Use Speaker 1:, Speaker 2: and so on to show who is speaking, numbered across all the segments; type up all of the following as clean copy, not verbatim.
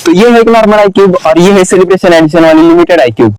Speaker 1: तो ये है एक नॉर्मल आई क्यूब और ये है सेलिब्रेशन एडिशन वाली लिमिटेड आई क्यूब।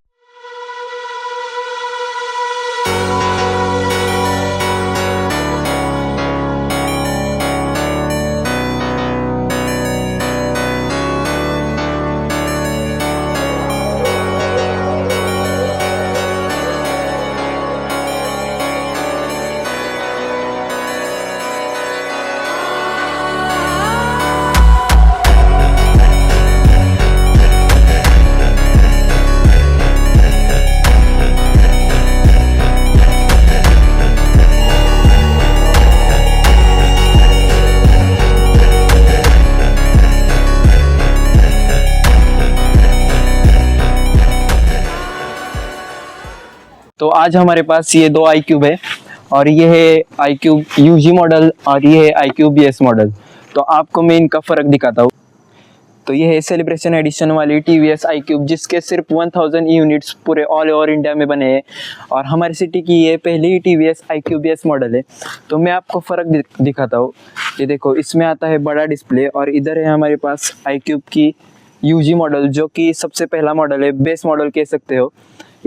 Speaker 1: तो आज हमारे पास ये दो आई क्यूब है और ये है आई क्यूब यूजी मॉडल और ये है आई क्यूब बीएस मॉडल। तो आपको मैं इनका फ़र्क दिखाता हूँ। तो ये है सेलिब्रेशन एडिशन वाली टीवीएस आई क्यूब जिसके सिर्फ 1000 यूनिट्स पूरे ऑल ओवर इंडिया में बने हैं और हमारी सिटी की ये पहली ही टीवीएस आई क्यूब बीएस मॉडल है। तो मैं आपको फ़र्क दिखाता हूँ। ये देखो, इसमें आता है बड़ा डिस्प्ले और इधर है हमारे पास आई क्यूब की यूजी मॉडल जो कि सबसे पहला मॉडल है, बेस मॉडल कह सकते हो।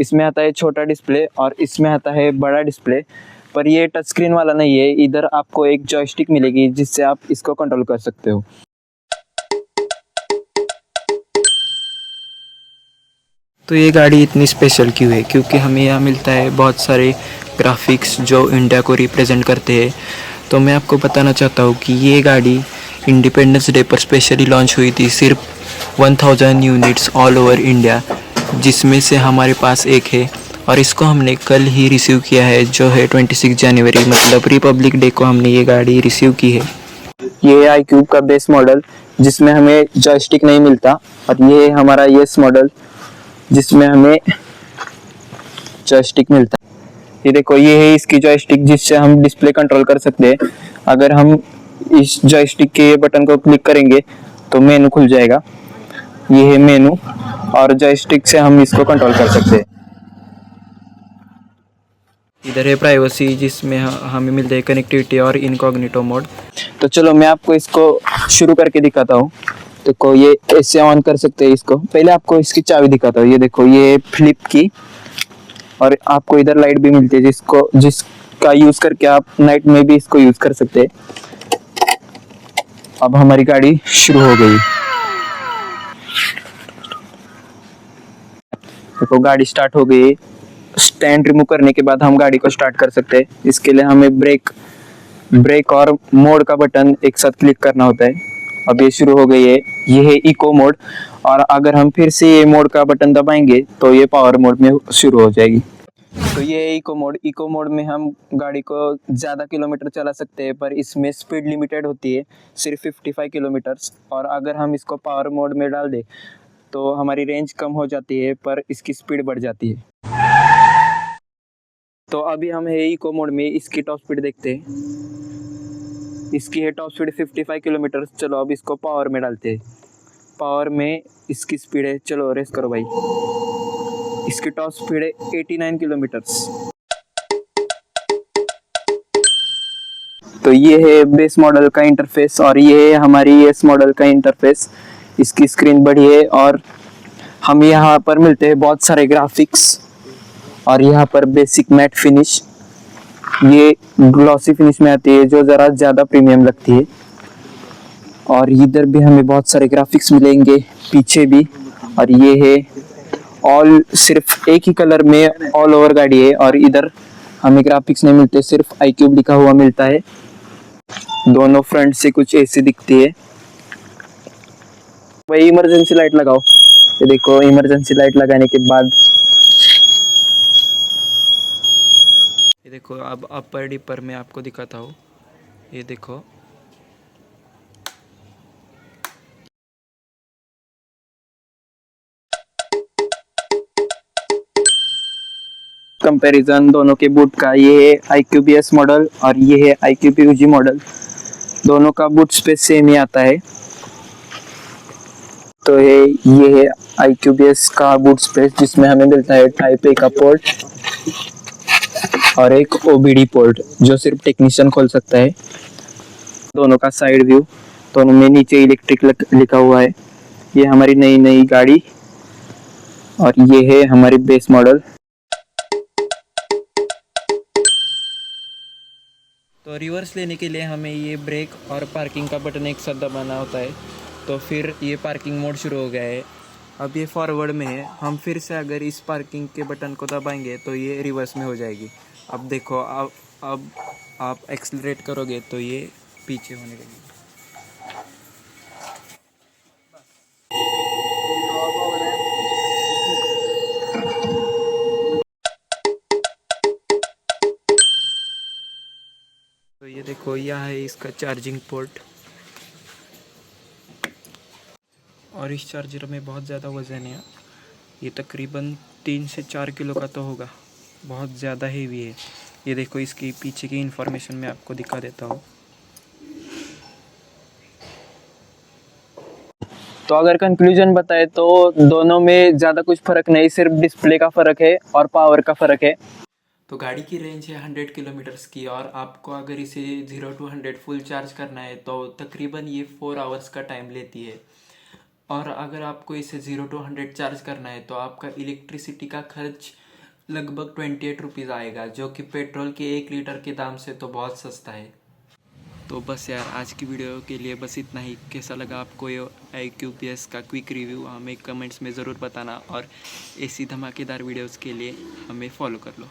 Speaker 1: इसमें आता है छोटा डिस्प्ले और इसमें आता है बड़ा डिस्प्ले, पर ये टच स्क्रीन वाला नहीं है। इधर आपको एक जॉयस्टिक मिलेगी जिससे आप इसको कंट्रोल कर सकते हो।
Speaker 2: तो ये गाड़ी इतनी स्पेशल क्यों है? क्योंकि हमें यहाँ मिलता है बहुत सारे ग्राफिक्स जो इंडिया को रिप्रेजेंट करते हैं। तो मैं आपको बताना चाहता हूँ कि ये गाड़ी इंडिपेंडेंस डे पर स्पेशली लॉन्च हुई थी, सिर्फ 1000 यूनिट्स ऑल ओवर इंडिया, जिसमें से हमारे पास एक है और इसको हमने कल ही रिसीव किया है जो है 26 जनवरी, मतलब रिपब्लिक डे को हमने ये गाड़ी रिसीव की है।
Speaker 1: ये आई क्यूब का बेस मॉडल जिसमें हमें जॉयस्टिक नहीं मिलता और ये है हमारा येस मॉडल जिसमें हमें जॉयस्टिक मिलता है। ये देखो, ये है इसकी जॉयस्टिक जिससे हम डिस्प्ले कंट्रोल कर सकते हैं। अगर हम इस जॉयस्टिक के बटन को क्लिक करेंगे तो मेनू खुल जाएगा। ये है मेनू और जॉयस्टिक से हम इसको कंट्रोल कर सकते हैं।
Speaker 2: इधर है प्राइवेसी जिसमें हमें मिलता है कनेक्टिविटी और इनकॉग्निटो मोड।
Speaker 1: तो चलो मैं आपको इसको शुरू करके दिखाता हूँ। देखो, ये ऐसे ऑन कर सकते हैं इसको। पहले आपको इसकी चाबी दिखाता हूँ। ये देखो, ये फ्लिप की और आपको इधर लाइट भी मिलती है जिसका यूज करके आप नाइट में भी इसको यूज कर सकते हैं। अब हमारी गाड़ी शुरू हो गई। देखो, गाड़ी स्टार्ट हो गई। स्टैंड रिमूव करने के बाद हम गाड़ी को स्टार्ट कर सकते हैं। इसके लिए हमें ब्रेक और मोड का बटन एक साथ क्लिक करना होता है। अब ये शुरू हो गई है। ये है इको मोड और अगर हम फिर से ये मोड का बटन दबाएंगे तो ये पावर मोड में शुरू हो जाएगी। तो ये है इको मोड में हम गाड़ी को ज़्यादा किलोमीटर चला सकते हैं, पर इसमें स्पीड लिमिटेड होती है सिर्फ 55 किलोमीटर्स। और अगर हम इसको पावर मोड में डाल दें तो हमारी रेंज कम हो जाती है पर इसकी स्पीड बढ़ जाती है। तो अभी हम है इको मोड में, इसकी टॉप स्पीड देखते हैं। इसकी है टॉप स्पीड 55 किलोमीटर। चलो अब इसको पावर में डालते हैं। पावर में इसकी स्पीड है, चलो रेस करो भाई। इसकी टॉप स्पीड है 89 किलोमीटर्स। तो ये है बेस मॉडल का इंटरफेस और ये है हमारी एस मॉडल का इंटरफेस। इसकी स्क्रीन बड़ी है और हम यहाँ पर मिलते हैं बहुत सारे ग्राफिक्स और यहाँ पर बेसिक मैट फिनिश, ये ग्लॉसी फिनिश में आती है जो ज़रा ज़्यादा प्रीमियम लगती है। और इधर भी हमें बहुत सारे ग्राफिक्स मिलेंगे, पीछे भी। और ये है ऑल, सिर्फ एक ही कलर में ऑल ओवर गाड़ी है और इधर हमें ग्राफिक्स नहीं मिलते, सिर्फ आई क्यूब लिखा हुआ मिलता है। दोनों फ्रंट से कुछ ऐसी दिखती है। वही इमरजेंसी लाइट लगाओ। ये देखो, इमरजेंसी लाइट लगाने के बाद
Speaker 2: ये देखो, अब अपर डिपर में आपको दिखाता हूँ। ये देखो,
Speaker 1: कंपैरिजन दोनों के बूट का। ये है आई क्यूब बीएस मॉडल और ये है आई क्यूब यूजी मॉडल। दोनों का बूट स्पेस सेम ही आता है। तो ये है आई क्यूब बीएस का बूट स्पेस जिसमें हमें मिलता है टाइप ए का पोर्ट और एक ओबीडी पोर्ट जो सिर्फ टेक्नीशियन खोल सकता है। दोनों का साइड व्यू, दोनों में नीचे इलेक्ट्रिक लिखा हुआ है। ये हमारी नई नई गाड़ी और ये है हमारी बेस मॉडल।
Speaker 2: तो रिवर्स लेने के लिए हमें ये ब्रेक और पार्किंग का बटन एक साथ दबाना होता है। तो फिर ये पार्किंग मोड शुरू हो गया है। अब ये फॉरवर्ड में है। हम फिर से अगर इस पार्किंग के बटन को दबाएंगे तो ये रिवर्स में हो जाएगी। अब देखो, अब आप एक्सेलरेट करोगे तो ये पीछे होने लगेगी। तो ये देखो, यह है इसका चार्जिंग पोर्ट। और इस चार्जर में बहुत ज़्यादा वज़न है। ये तकरीबन 3 से 4 किलो का तो होगा, बहुत ज़्यादा हेवी है। ये देखो, इसकी पीछे की इन्फॉर्मेशन मैं आपको दिखा देता हूँ।
Speaker 1: तो अगर कंक्लूजन बताए तो दोनों में ज़्यादा कुछ फ़र्क नहीं, सिर्फ डिस्प्ले का फ़र्क है और पावर का फ़र्क है।
Speaker 2: तो गाड़ी की रेंज है 100 किलोमीटर्स की, और आपको अगर इसे 0 to 100 फुल चार्ज करना है तो तकरीबन ये 4 आवर्स का टाइम लेती है। और अगर आपको इसे 0 to 100 चार्ज करना है तो आपका इलेक्ट्रिसिटी का खर्च लगभग 28 रुपीज़ आएगा, जो कि पेट्रोल के 1 लीटर के दाम से तो बहुत सस्ता है। तो बस यार, आज की वीडियो के लिए बस इतना ही। कैसा लगा आपको ये iQBS का क्विक रिव्यू, हमें कमेंट्स में ज़रूर बताना, और ऐसी धमाकेदार वीडियोज़ के लिए हमें फॉलो कर लो।